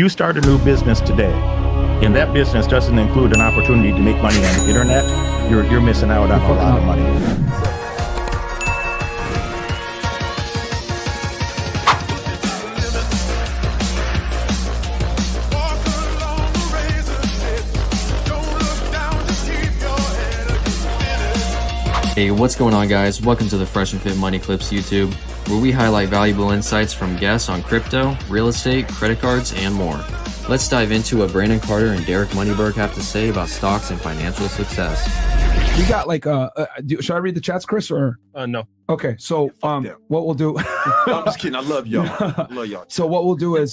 you start a new business today and that business doesn't include an opportunity to make money on the internet, you're missing out on a lot of money. Hey, what's going on, guys? Welcome to the Fresh and Fit Moneyclips YouTube, where we highlight valuable insights from guests on crypto, real estate, credit cards, and more. Let's dive into what Brandon Carter and Derek Moneyberg have to say about stocks and financial success. We got like should I read the chats, Chris, or no? Okay, so what we'll do I'm just kidding. I love y'all. I love y'all. So what we'll do is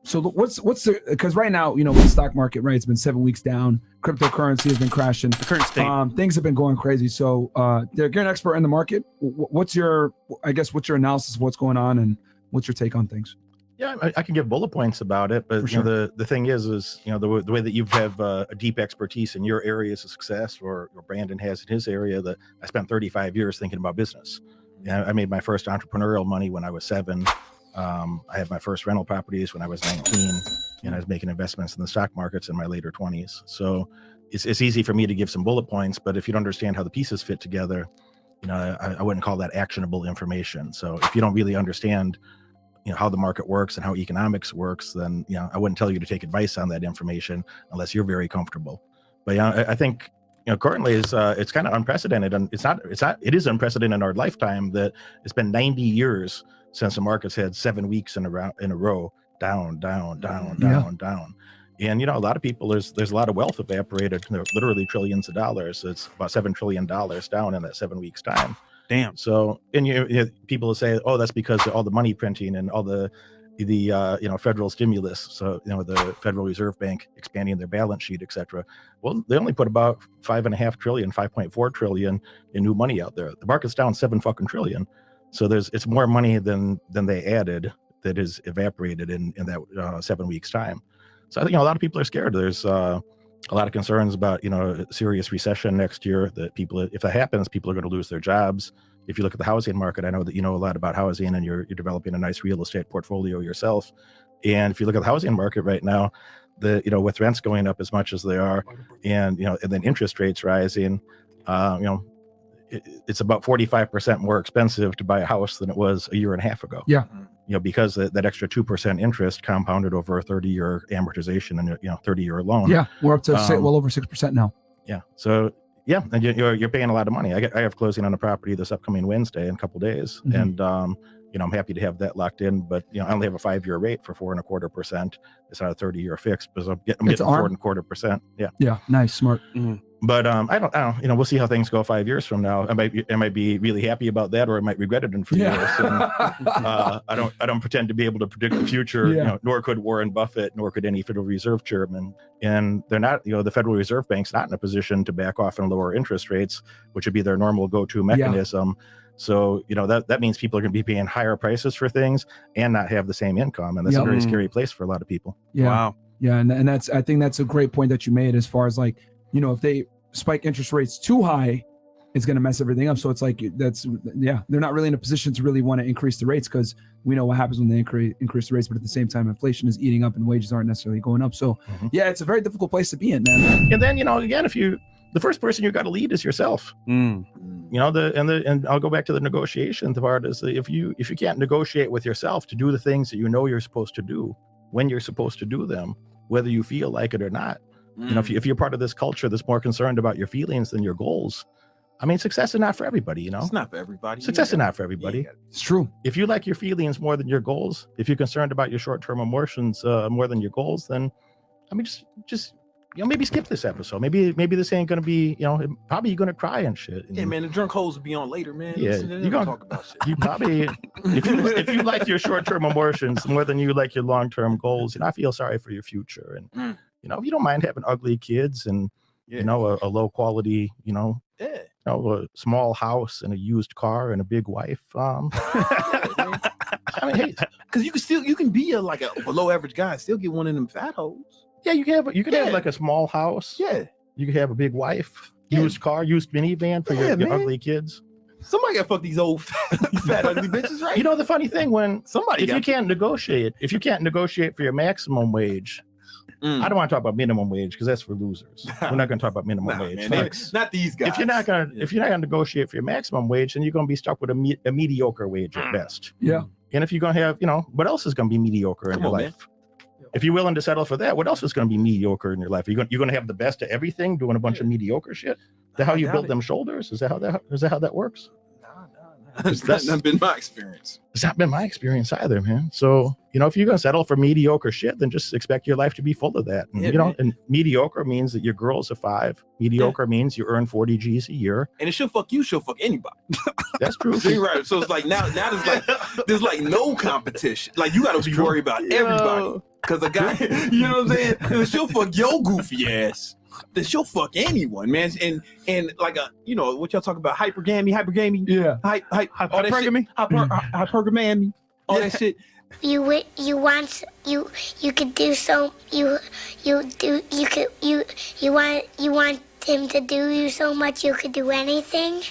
so what's the, because right now, you know, with the stock market, right, it's been 7 weeks down, cryptocurrency has been crashing, the current state, things have been going crazy. So Derek, you're an expert in the market. What's your analysis of what's going on and what's your take on things? Yeah, I can give bullet points about it, but you know, the thing is you know, the way that you have a deep expertise in your areas of success, or Brandon has in his area, that I spent 35 years thinking about business. Yeah, I made my first entrepreneurial money when I was 7. I had my first rental properties when I was 19, and I was making investments in the stock markets in my later 20s. So it's easy for me to give some bullet points, but if you don't understand how the pieces fit together, you know, I wouldn't call that actionable information. So if you don't really understand, you know, how the market works and how economics works, then, you know, I wouldn't tell you to take advice on that information unless you're very comfortable. But yeah, I think, you know, currently it's kind of unprecedented, and it is unprecedented in our lifetime that it's been 90 years since the markets had 7 weeks in a row down. And, you know, a lot of people, there's a lot of wealth evaporated, literally trillions of dollars. It's about $7 trillion down in that 7 weeks time. Damn. So, and you people will say, oh, that's because of all the money printing and all the you know, federal stimulus. So, you know, the Federal Reserve Bank expanding their balance sheet, etc. Well, they only put about 5.5 trillion, 5.4 trillion in new money out there. The market's down 7 fucking trillion. So it's more money than they added that is evaporated in that 7 weeks time. So I think, you know, a lot of people are scared. There's a lot of concerns about, you know, serious recession next year, that people, if that happens, people are going to lose their jobs. If you look at the housing market, I know that you know a lot about housing, and you're developing a nice real estate portfolio yourself. And if you look at the housing market right now, you know, with rents going up as much as they are, and, you know, and then interest rates rising, you know, it's about 45% more expensive to buy a house than it was a year and a half ago. Yeah. You know, because that extra 2% interest compounded over a 30-year amortization and, you know, 30-year loan. Yeah, we're up to well over 6% now. Yeah. So yeah, and you're paying a lot of money. I have closing on a property this upcoming Wednesday in a couple days, and you know, I'm happy to have that locked in. But, you know, I only have a 5-year rate for 4.25%. It's not a 30-year fixed, because I'm getting 4.25%. Yeah. Yeah. Nice, smart. But I don't, you know, we'll see how things go 5 years from now. I might be really happy about that, or I might regret it in 4 years. And, I don't pretend to be able to predict the future. You know, nor could Warren Buffett, nor could any Federal Reserve chairman. And they're not, you know, the Federal Reserve Bank's not in a position to back off and lower interest rates, which would be their normal go-to mechanism. So, you know, that means people are going to be paying higher prices for things and not have the same income, and that's a very scary place for a lot of people. Wow. Yeah, and I think that's a great point that you made, as far as, like, you know, if they spike interest rates too high, it's going to mess everything up. So it's like, they're not really in a position to really want to increase the rates, because we know what happens when they increase the rates, but at the same time, inflation is eating up and wages aren't necessarily going up. So yeah, it's a very difficult place to be in, man. And then, you know, again, the first person you got to lead is yourself. You know, and I'll go back to the negotiation part, is that if you can't negotiate with yourself to do the things that you know you're supposed to do when you're supposed to do them, whether you feel like it or not, you know, if you're part of this culture that's more concerned about your feelings than your goals, I mean, success is not for everybody, you know? It's not for everybody. Success is not for everybody. Yeah. It's true. If you like your feelings more than your goals, if you're concerned about your short-term emotions more than your goals, then, I mean, just you know, maybe skip this episode. Maybe this ain't gonna be, you know, probably you're gonna cry and shit. Yeah, man, the drunk hoes will be on later, man. Yeah, you're gonna talk about shit. You probably, if you like your short-term emotions more than you like your long-term goals, and I feel sorry for your future. And you know, if you don't mind having ugly kids and you know, a low quality, you know, a small house and a used car and a big wife. I mean, hey, because you can be a below average guy and still get one of them fat hoes. Yeah, you can have like a small house. Yeah, you can have a big wife, used car, used minivan for your ugly kids. Somebody got to fuck these old fat ugly bitches, right? You know the funny thing, when Somebody if you can't negotiate for your maximum wage, I don't want to talk about minimum wage because that's for losers. We're not going to talk about minimum wage. Man, not these guys. If you're not going to negotiate for your maximum wage, then you're going to be stuck with a mediocre wage at best. Yeah. And if you're going to have, what else is going to be mediocre in your life? Man. If you're willing to settle for that, what else is going to be mediocre in your life? You're going to have the best of everything, doing a bunch of mediocre shit. Is that how you build them shoulders? Is that how that works? That's not been my experience. It's not been my experience either, man. So, if you're going to settle for mediocre shit, then just expect your life to be full of that. And, and mediocre means that your girl's a 5. Mediocre means you earn 40 G's a year. And if she'll fuck you, she'll fuck anybody. That's true. You're right. So it's like now there's like no competition. Like you got to be worried about everybody. Because a guy, you know what I'm saying? If she'll fuck your goofy ass, then she'll fuck anyone, man. And like what y'all talk about, hypergamy, yeah, hypergamy, hypergamy, all that shit. You want him to do you so much you could do anything.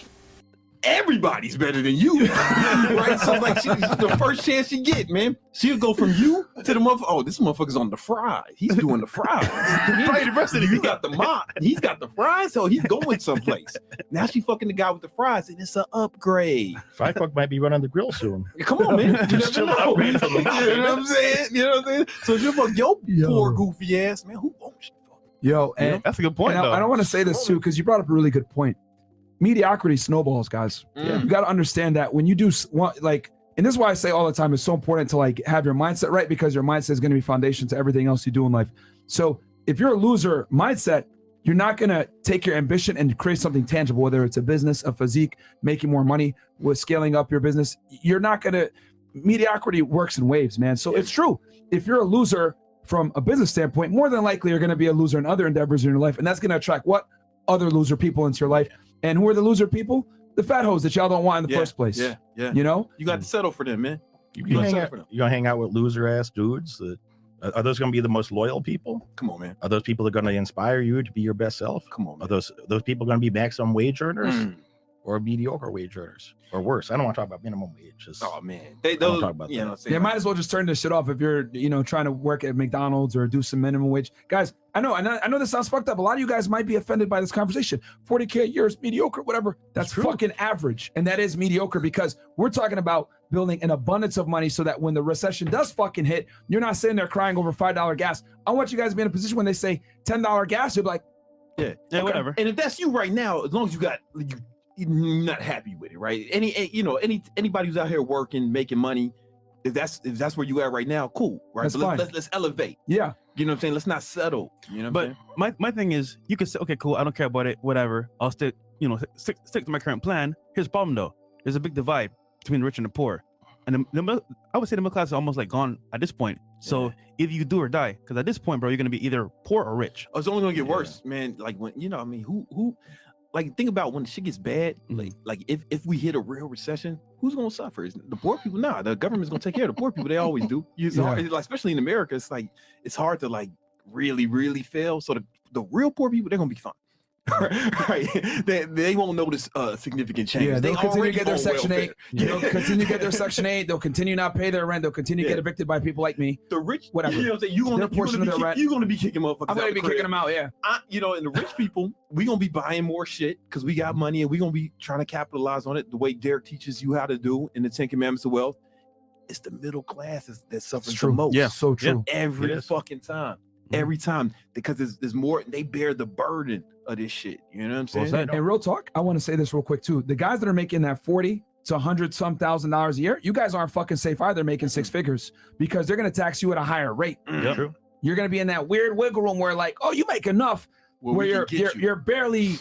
Everybody's better than you, right? So like, the first chance she get, man, she'll go from you to the motherfucker. Oh, this motherfucker's on the fries. He's doing the fries. Probably the rest of you got the mop. He's got the fries, so he's going someplace. Now she fucking the guy with the fries, and it's an upgrade. $5 might be running the grill soon. Come on, man. You never know. You know what I'm saying? So she'll fuck your poor goofy ass, man. Who won't she fuck? Yo, and that's a good point. I don't want to say this too because you brought up a really good point. Mediocrity snowballs, guys. You got to understand that when you do and this is why I say all the time, it's so important to have your mindset right, because your mindset is going to be foundation to everything else you do in life. So if you're a loser mindset, you're not going to take your ambition and create something tangible, whether it's a business, a physique, making more money, with scaling up your business. You're not going to, mediocrity works in waves, man. So it's true. If you're a loser from a business standpoint, more than likely you're going to be a loser in other endeavors in your life. And that's going to attract what? Other loser people into your life. And who are the loser people? The fat hoes that y'all don't want in the first place. Yeah. You got to settle for them, man. You gonna hang out with loser ass dudes? Are those gonna be the most loyal people? Come on, man. Are those people that are gonna inspire you to be your best self? Come on, man. Are those people gonna be maximum wage earners or mediocre wage earners or worse? I don't want to talk about minimum wage. Oh man, don't talk about that. They might as well just turn this shit off if you're trying to work at McDonald's or do some minimum wage. Guys, I know this sounds fucked up. A lot of you guys might be offended by this conversation. 40K a year is mediocre, whatever. That's fucking average. And that is mediocre because we're talking about building an abundance of money so that when the recession does fucking hit, you're not sitting there crying over $5 gas. I want you guys to be in a position when they say $10 gas, you'll be like, yeah, whatever. And if that's you right now, as long as you're not happy with it, right? Anybody who's out here working, making money, if that's where you at right now, cool, right? That's but fine. let's elevate. Yeah. You know what I'm saying? Let's not settle. You know what I'm saying? My thing is, you could say, okay, cool, I don't care about it, whatever. I'll stick to my current plan. Here's the problem though. There's a big divide between the rich and the poor. And I would say the middle class is almost like gone at this point. So either you do or die. Because at this point, bro, you're gonna be either poor or rich. Oh, it's only gonna get worse, man. Like when who like think about when shit gets bad, like if we hit a real recession, who's gonna suffer? Is the poor people? Nah, the government's gonna take care of the poor people. They always do. Like, especially in America, it's hard to like really, really fail. So the real poor people, they're gonna be fine. Right? They won't notice significant change. Yeah, they'll continue to get their Section 8. Continue to get their Section 8. They'll continue not pay their rent. They'll continue to get evicted by people like me. The rich, whatever. You know what I'm saying? You're gonna be kicking motherfuckers. I'm gonna be kicking them out. Yeah. And the rich people, we gonna be buying more shit because we got money and we gonna be trying to capitalize on it the way Derek teaches you how to do in the 10 Commandments of Wealth. It's the middle classes that suffers the most. Yeah, so true. Every fucking time. Every time, because there's more, they bear the burden of this shit. You know what I'm saying? And real talk, I want to say this real quick too. The guys that are making that 40 to 100 some $1,000s a year, you guys aren't fucking safe either making 6 figures because they're going to tax you at a higher rate. True. You're going to be in that weird wiggle room where like, oh, you make enough where you're barely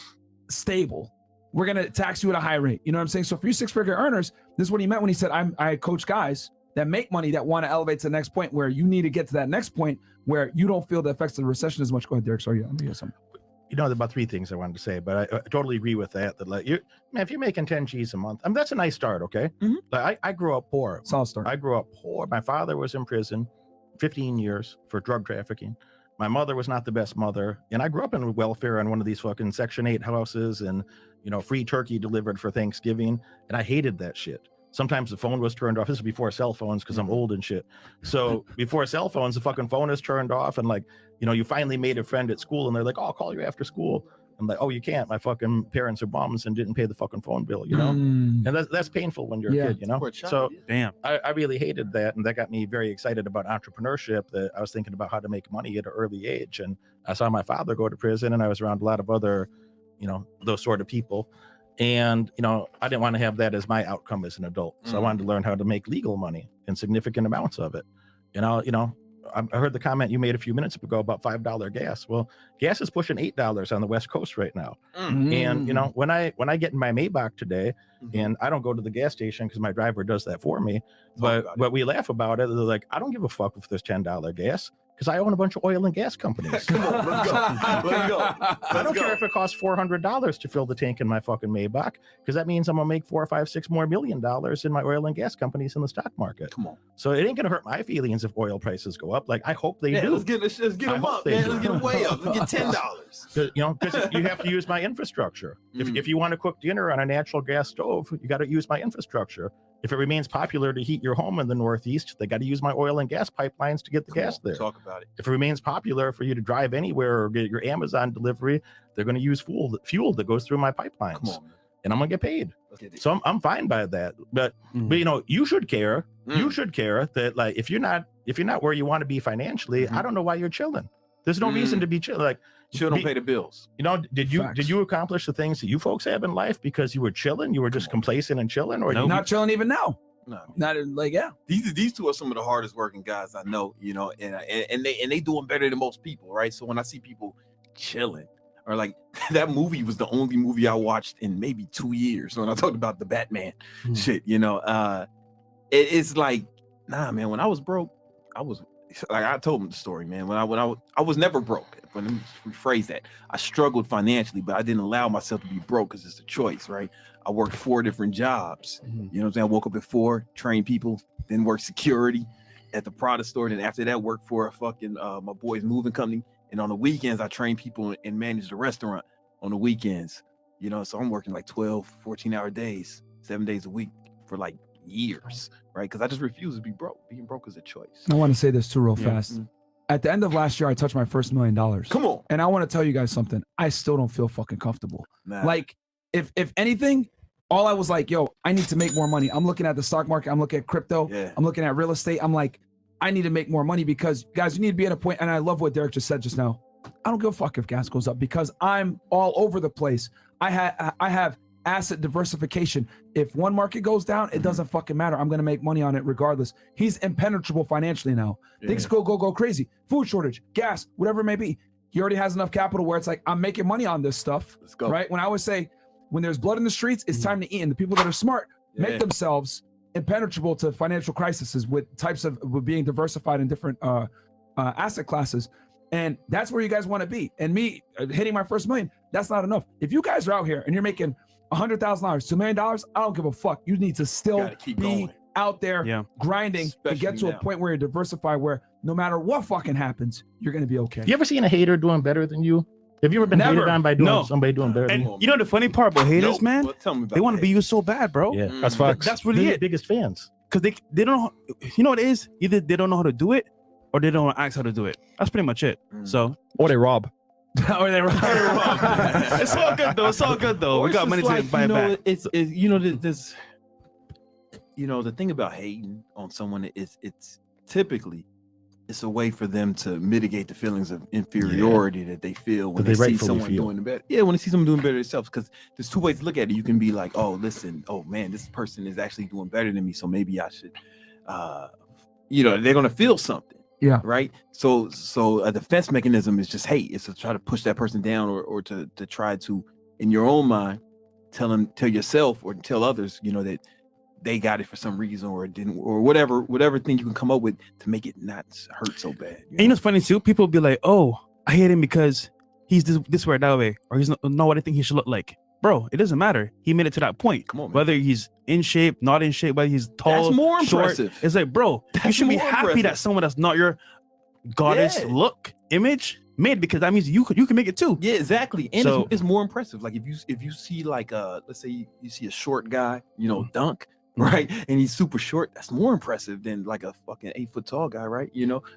stable. We're going to tax you at a high rate. You know what I'm saying? So for you 6-figure earners, this is what he meant when he said, I coach guys that make money that want to elevate to the next point where you need to get to that next point where you don't feel the effects of the recession as much. Go ahead, Derek. Sorry, I'm gonna get something. There's about 3 things I wanted to say, but I totally agree with that. That like, if you're making 10 G's a month, that's a nice start, okay? Like I grew up poor. Solid start. I grew up poor. My father was in prison 15 years for drug trafficking. my mother was not the best mother, and I grew up in welfare on one of these fucking Section 8 houses, and free turkey delivered for Thanksgiving, and I hated that shit. Sometimes the phone was turned off. This is before cell phones, because I'm old and shit. So before cell phones, the fucking phone is turned off, and you finally made a friend at school, and they're like, "Oh, I'll call you after school." I'm like, "Oh, you can't. My fucking parents are bums and didn't pay the fucking phone bill," And that's painful when you're a kid, So Damn. I really hated that, and that got me very excited about entrepreneurship. That I was thinking about how to make money at an early age, and I saw my father go to prison, and I was around a lot of other, those sort of people, and I didn't want to have that as my outcome as an adult. So I wanted to learn how to make legal money and significant amounts of it. I heard the comment you made a few minutes ago about $5 gas. Well, gas is pushing $8 on the West Coast right now. And when I get in my Maybach today, and I don't go to the gas station because my driver does that for me, but we laugh about it. They're like, I don't give a fuck if there's $10 gas, because I own a bunch of oil and gas companies. Come on, let's go. I don't care if it costs $400 to fill the tank in my fucking Maybach, because that means I'm gonna make $4 or $5, $6 more million in my oil and gas companies in the stock market. Come on. So it ain't gonna hurt my feelings if oil prices go up. I hope they do. Let's get them up, man. Let's get them way up. Let's get $10. Because you have to use my infrastructure. If you want to cook dinner on a natural gas stove, you got to use my infrastructure. If it remains popular to heat your home in the Northeast, they got to use my oil and gas pipelines to get the gas there. Talk about it. If it remains popular for you to drive anywhere or get your Amazon delivery, they're going to use fuel that goes through my pipelines. Come on, man. And I'm going to get paid. So I'm fine by that. But you should care. You should care that if you're not where you want to be financially, I don't know why you're chilling. There's no reason to be chill. Chill don't pay the bills. Did you accomplish the things that you folks have in life because you were chilling? You were just complacent and chilling, or not chilling even now? No, not These two are some of the hardest working guys I know. And they doing better than most people, right? So when I see people chilling, or that movie was the only movie I watched in maybe 2 years when I talked about the Batman shit. It's like, nah, man. When I was broke, I told him the story, man. When I was never broke. Let me rephrase that. I struggled financially, but I didn't allow myself to be broke because it's a choice, right? I worked 4 different jobs. You know what I'm saying? I woke up at 4, trained people, then worked security at the Prada store. Then after that, worked for a fucking my boy's moving company. And on the weekends, I trained people and managed a restaurant on the weekends. So I'm working 12, 14-hour days, 7 days a week for years, right? Because I just refuse to be broke. Being broke is a choice. I want to say this too real fast. At the end of last year, I touched my first $1 million. Come on. And I want to tell you guys something. I still don't feel fucking comfortable. Nah. If anything, all I was yo, I need to make more money. I'm looking at the stock market. I'm looking at crypto. Yeah. I'm looking at real estate. I'm I need to make more money, because guys, you need to be at a point. And I love what Derek just said just now. I don't give a fuck if gas goes up, because I'm all over the place. I have asset diversification. If one market goes down, it doesn't fucking matter. I'm going to make money on it regardless. He's impenetrable financially now. Things go crazy. Food shortage, gas, whatever it may be. He already has enough capital where it's I'm making money on this stuff. Let's go. Right? When I always say, when there's blood in the streets, it's time to eat. And the people that are smart make themselves impenetrable to financial crises with being diversified in different asset classes. And that's where you guys want to be. And me hitting my first $1 million, that's not enough. If you guys are out here and you're making $100,000, $2 million, I don't give a fuck. You need to still be out there grinding and get to a point where you're diversified, where no matter what fucking happens, you're going to be okay. You ever seen a hater doing better than you? Have you ever been hated on by somebody doing better than you? You know the funny part about haters, man? They want to be you so bad, bro. Yeah, that's facts. That's really They're the biggest fans. Because they don't know, you know what it is? Either they don't know how to do it, or they don't ask how to do it. That's pretty much it. So, or they rob. Or they rob. It's all good though. It's all good though. We got money to buy it back. It's the thing about hating on someone is it's typically it's a way for them to mitigate the feelings of inferiority that they feel when they see someone doing better. Yeah, when they see someone doing better themselves. Because there's 2 ways to look at it. You can be like, oh, listen, oh man, this person is actually doing better than me, so maybe I should they're gonna feel something. Yeah. Right. So a defense mechanism is just hate. It's to try to push that person down, or to try to, in your own mind, tell yourself or tell others, that they got it for some reason, or it didn't, or whatever thing you can come up with to make it not hurt so bad. And it's funny too. People be like, "Oh, I hate him because he's this way or that way, or he's not what I think he should look like." Bro, it doesn't matter. He made it to that point. Come on, man. Whether he's in shape, not in shape, whether he's tall, that's more short, impressive. It's bro, you should be happy that someone that's not your goddess look image made because that means you can make it too. Yeah, exactly. And So- it's more impressive. Like if you see like let's say you see a short guy, dunk, right? And he's super short, that's more impressive than like a fucking 8 foot tall guy, right?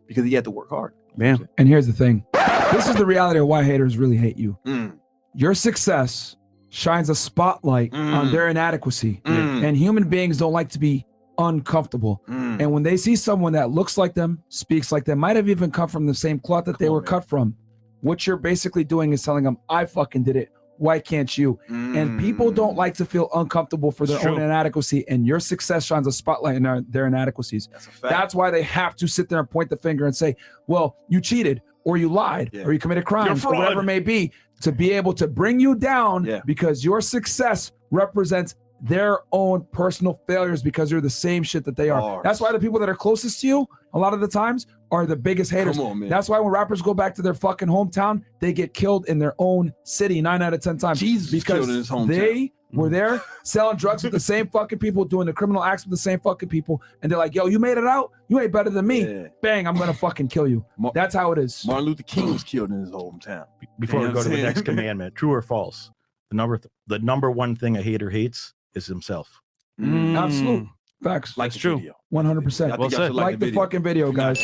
Because he had to work hard. Man, And here's the thing. This is the reality of why haters really hate you. Mm, Your success shines a spotlight on their inadequacy. mm, And human beings don't like to be uncomfortable. mm. And when they see someone that looks like them, speaks like them, might have even come from the same cloth that they Come on, were man. cut from, what you're basically doing is telling them, I fucking did it. Why can't you? And people don't like to feel uncomfortable for their It's own true. inadequacy. And your success shines a spotlight in their inadequacies. That's a fact. That's why they have to sit there and point the finger and say, well, you cheated or you lied Yeah. or you committed crimes or fraud. whatever it may be, to be able to bring you down Yeah. because your success represents their own personal failures because you're the same shit that they are. Bars. That's why the people that are closest to you a lot of the times are the biggest haters. Come on, man. That's why when rappers go back to their fucking hometown, they get killed in their own city 9 out of 10 times. Jesus was because killed in his hometown. they were there selling drugs with the same fucking people, doing the criminal acts with the same fucking people, and they're like, yo, you made it out? You ain't better than me. Yeah. Bang, I'm gonna fucking kill you. That's how it is. Martin Luther King was killed in his hometown. Before You we know go what to I'm the saying? next commandment, true or false? The number one thing a hater hates is himself. Mm. Absolute facts. Like That's the true. video. 100%. I think Well y'all should said. Like the video. fucking video, If not, guys.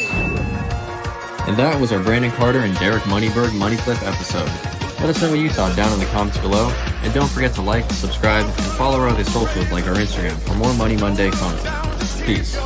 And that was our Brandon Carter and Derek Moneyberg Money Clip episode. Let us know what you thought down in the comments below, and don't forget to like, subscribe, and follow our other socials like our Instagram for more Money Monday content. Peace.